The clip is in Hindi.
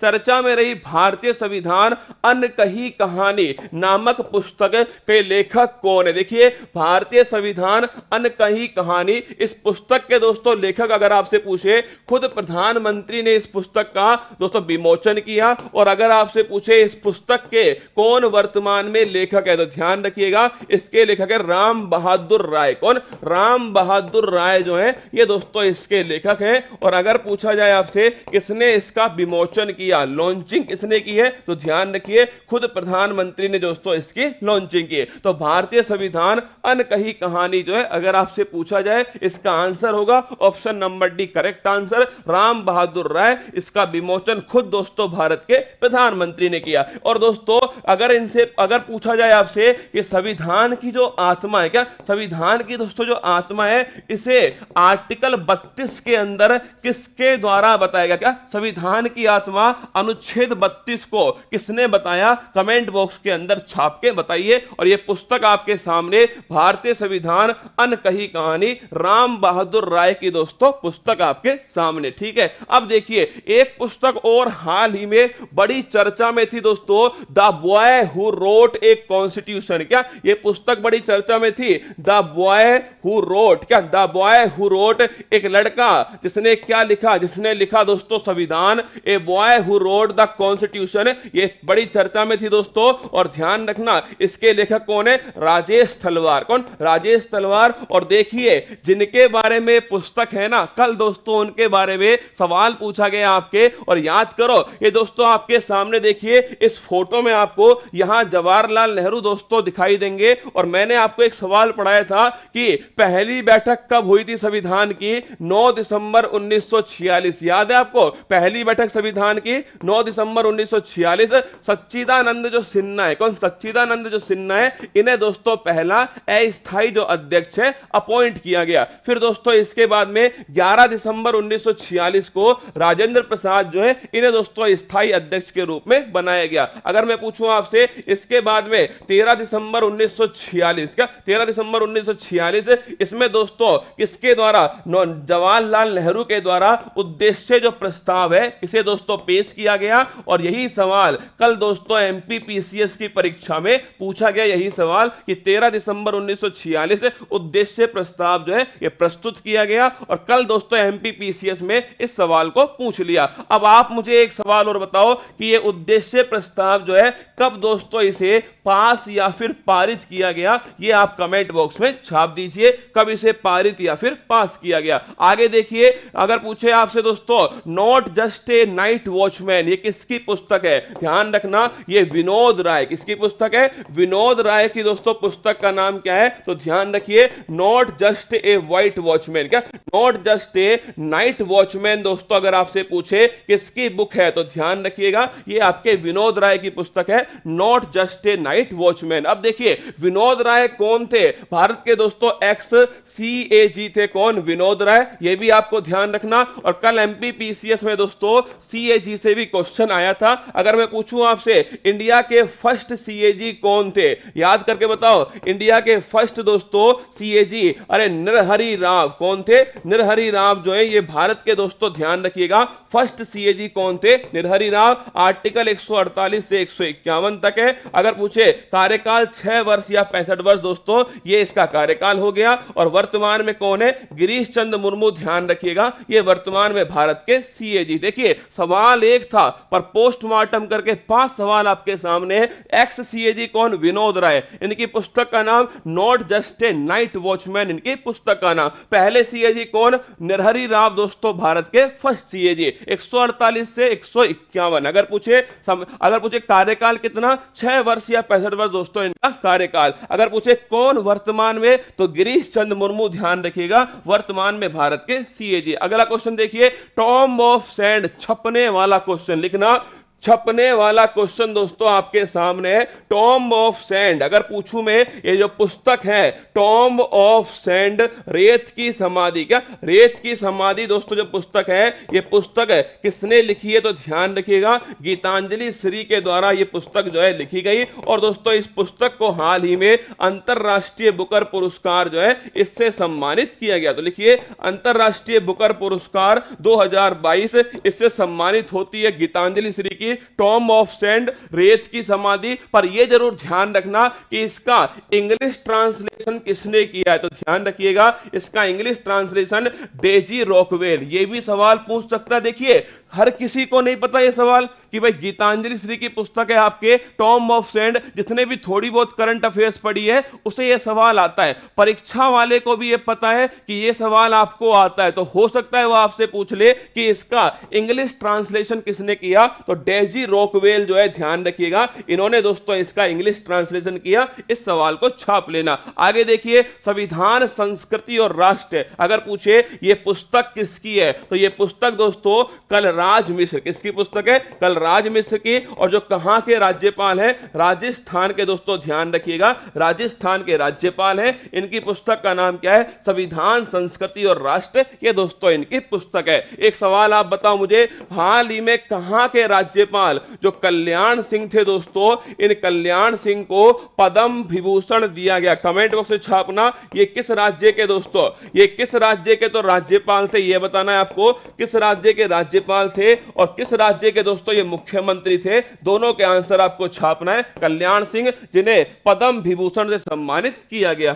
चर्चा में रही भारतीय संविधान अनकही कहानी नामक पुस्तक के लेखक कौन है? देखिए, भारतीय संविधान अनकही कहानी, इस पुस्तक के दोस्तों लेखक अगर आपसे पूछे, खुद प्रधानमंत्री ने इस पुस्तक का दोस्तों विमोचन किया। और अगर आपसे पूछे इस पुस्तक के कौन वर्तमान में लेखक है, तो ध्यान रखिएगा इसके लेखक है राम बहादुर राय। कौन? राम बहादुर राय जो है ये दोस्तों इसके लेखक हैं। और अगर पूछा जाए आपसे किसने इसका विमोचन किया, लॉन्चिंग किसने की है, तो ध्यान रखिए खुद प्रधानमंत्री ने दोस्तों इसकी लॉन्चिंग की है। तो भारतीय संविधान अनकही कहानी जो है अगर आपसे पूछा जाए, इसका आंसर होगा option number D correct answer, Ram Bahadur Rai. इसका विमोचन खुद दोस्तों भारत के प्रधानमंत्री ने किया। और दोस्तों अगर पूछा जाए आपसे कि संविधान की जो आत्मा है, क्या संविधान की दोस्तों जो आत्मा है, इसे आर्टिकल 32 के अंदर किसके द्वारा बताया गया? क्या संविधान की आत्मा अनुच्छेद 32 को किसने बताया? कमेंट बॉक्स के अंदर छाप के बताइए। और यह पुस्तक आपके सामने भारतीय संविधान अनकही कहानी, राम बहादुर राय की दोस्तों पुस्तक आपके सामने। ठीक है, अब देखिए एक पुस्तक और हाल ही में बड़ी चर्चा में थी दोस्तों, the boy who wrote a constitution. क्या यह पुस्तक बड़ी चर्चा में थी? द बॉय हु रोट, क्या द बॉय हु रोट, एक लड़का जिसने क्या लिखा, जिसने लिखा दोस्तों संविधान, a boy who wrote the constitution. ये बड़ी चर्चा में थी दोस्तों। और ध्यान रखना इसके लेखक कौन है? राजेश तलवार। कौन? राजेश तलवार। और देखिए जिनके बारे में पुस्तक है ना, कल दोस्तों उनके बारे में सवाल पूछा गया आपके, और याद करो ये दोस्तों आपके सामने देखिए इस फोटो में आपको यहां जवाहरलाल नेहरू दोस्तों दिखाई देंगे। और मैंने आपको एक सवाल पढ़ाया था कि पहली बैठक कब हुई थी संविधान की? 9 दिसंबर 1946। याद है आपको? पहली बैठक संविधान की 9 दिसंबर 1946। सच्चिदानंद जो सिन्हा है, कौन? सच्चिदानंद जो सिन्हा है, इन्हें दोस्तों पहला अस्थायी जो अध्यक्ष है अपॉइंट किया गया। फिर दोस्तों इसके बाद में 11 दिसंबर 1946 को राजेंद्र प्रसाद जो है इन्हें दोस्तों स्थायी अध्यक्ष के रूप में बनाया गया। अगर मैं पूछूं आपसे इसके बाद में 13 दिसंबर 1946, क्या 13 दिसंबर 1946, इसमें दोस्तों किसके द्वारा? जवाहरलाल नेहरू के द्वारा उद्देश्य जो प्रस्ताव है इसे दोस्तों पेश किया गया। और यही सवाल कल दोस्तों एमपीपीसीएस की परीक्षा में पूछा गया, यही सवाल कि 13 दिसंबर 1946 उद्देश्य प्रस्ताव जो है यह प्रस्तुत किया गया। और कल दोस्तों एमपीपीसीएस में इस सवाल को पूछ लिया। अब आप मुझे एक सवाल और बताओ कि यह उद्देश्य प्रस्ताव जो है कब दोस्तों इसे पास या फिर पारित किया गया? यह आप कमेंट बॉक्स में छाप दीजिए, कब इसे पारित या फिर पास किया गया। आगे देखिए, अगर पूछे आपसे दोस्तों not just a night watchman, ये किसकी पुस्तक है? ध्यान रखना ये विनोद राय, किसकी पुस्तक है? विनोद राय की दोस्तों पुस्तक का नाम क्या है? तो ध्यान रखिए not just a white watchman, क्या not just a night watchman दोस्तों अगर आपसे पूछे किसकी बुक है, तो ध्यान रखिएगा ये आपके विनोद राय की पुस्तक है, not just a night watchman. अब देखिए विनोद राय कौन थे? भारत के दोस्तों एक्स सीएजी थे। कौन? विनोद राय, ये भी आपको ध्यान रखना। और कल एमपीपीसीएस में दोस्तों सीएजी से भी क्वेश्चन आया था। अगर मैं पूछूं आपसे इंडिया के फर्स्ट सीएजी कौन थे? याद करके बताओ इंडिया के फर्स्ट दोस्तों सीएजी, अरे नरहरि राव। कौन थे? नरहरि राव जो है ये भारत के दोस्तों ध्यान रखिएगा फर्स्ट सीएजी कौन थे? नरहरि राव। आर्टिकल 148 से 151 तक है। अगर पूछे कार्यकाल 6 वर्ष या 65 वर्ष दोस्तों ये इसका कार्यकाल हो गया। और वर्तमान में कौन है? गिरीश चंद्र मुर्मू। ध्यान रखिएगा ये वर्तमान में भारत के सीएजी। देखिए सवाल एक था पर पोस्टमार्टम करके 5 सवाल आपके सामने है। एक्स सीएजी कौन? विनोद राय। इनकी पुस्तक का नाम not just a night watchman, इनकी पुस्तक का नाम। पहले सीएजी कौन? नरहरि राव दोस्तों भारत के फर्स्ट सीएजी। 148 से 151। अगर पूछे कार्यकाल कितना? 6 वर्ष या 65 वर्ष दोस्तों इनका कार्यकाल। अगर पूछे कौन वर्तमान में, तो गिरीश चंद्र मुर्मू। ध्यान रखिएगा वर्तमान में भारत के सीएजी। अगला क्वेश्चन देखिए, टॉम ऑफ सैंड, छपने वाला क्वेश्चन लिखना। छपने वाला क्वेश्चन दोस्तों आपके सामने है, टॉम्ब ऑफ सैंड। अगर पूछूं मैं, ये जो पुस्तक है टॉम्ब ऑफ सैंड, रेत की समाधि, क्या रेत की समाधि दोस्तों जो पुस्तक है, ये पुस्तक है किसने लिखी है? तो ध्यान रखिएगा, गीतांजलि श्री के द्वारा ये पुस्तक जो है लिखी गई। और दोस्तों इस पुस्तक को हाल ही में अंतरराष्ट्रीय बुकर पुरस्कार जो है इससे सम्मानित किया गया। तो लिखिए, अंतरराष्ट्रीय बुकर पुरस्कार 2022 इससे सम्मानित होती है गीतांजलि श्री की टॉम्ब ऑफ सैंड, रेत की समाधि। पर यह जरूर ध्यान रखना कि इसका इंग्लिश ट्रांसलेशन किसने किया है? तो ध्यान रखिएगा, इसका इंग्लिश ट्रांसलेशन डेजी रॉकवेल। यह भी सवाल पूछ सकता है। देखिए, हर किसी को नहीं पता यह सवाल कि भाई गीतांजलि श्री की पुस्तक है आपके टॉम्ब ऑफ सैंड। जिसने भी थोड़ी बहुत करंट अफेयर्स पढ़ी है उसे यह सवाल आता है। परीक्षा वाले को भी यह पता है कि यह सवाल आपको आता है, तो हो सकता है वो आपसे पूछ ले कि इसका इंग्लिश ट्रांसलेशन किसने किया। तो डेजी रॉकवेल जो है, ध्यान रखिएगा, इन्होंने दोस्तों इसका इंग्लिश ट्रांसलेशन किया। इस सवाल को छाप लेना। आगे देखिए, संविधान, संस्कृति और राष्ट्र। अगर पूछे ये पुस्तक किसकी है, तो यह पुस्तक दोस्तों कलराज मिश्र, किसकी पुस्तक है? कलराज मिश्र की। और जो कहां के राज्यपाल हैं? राजस्थान के। दोस्तों ध्यान रखिएगा, राजस्थान के राज्यपाल हैं। इनकी पुस्तक का नाम क्या है? संविधान, संस्कृति और राष्ट्र। ये दोस्तों इनकी पुस्तक है। एक सवाल आप बताओ मुझे, हाल ही में कहां के राज्यपाल जो कल्याण सिंह थे दोस्तों, इन कल्याण सिंह को पद्म विभूषण दिया गया? कमेंट बॉक्स में छापना, ये किस राज्य के दोस्तों, ये किस राज्य के तो राज्यपाल थे, ये बताना है आपको किस राज्य के राज्यपाल थे और किस राज्य के दोस्तों ये मुख्यमंत्री थे। दोनों के आंसर आपको छापना है। कल्याण सिंह, जिन्हें पद्म विभूषण से सम्मानित किया गया।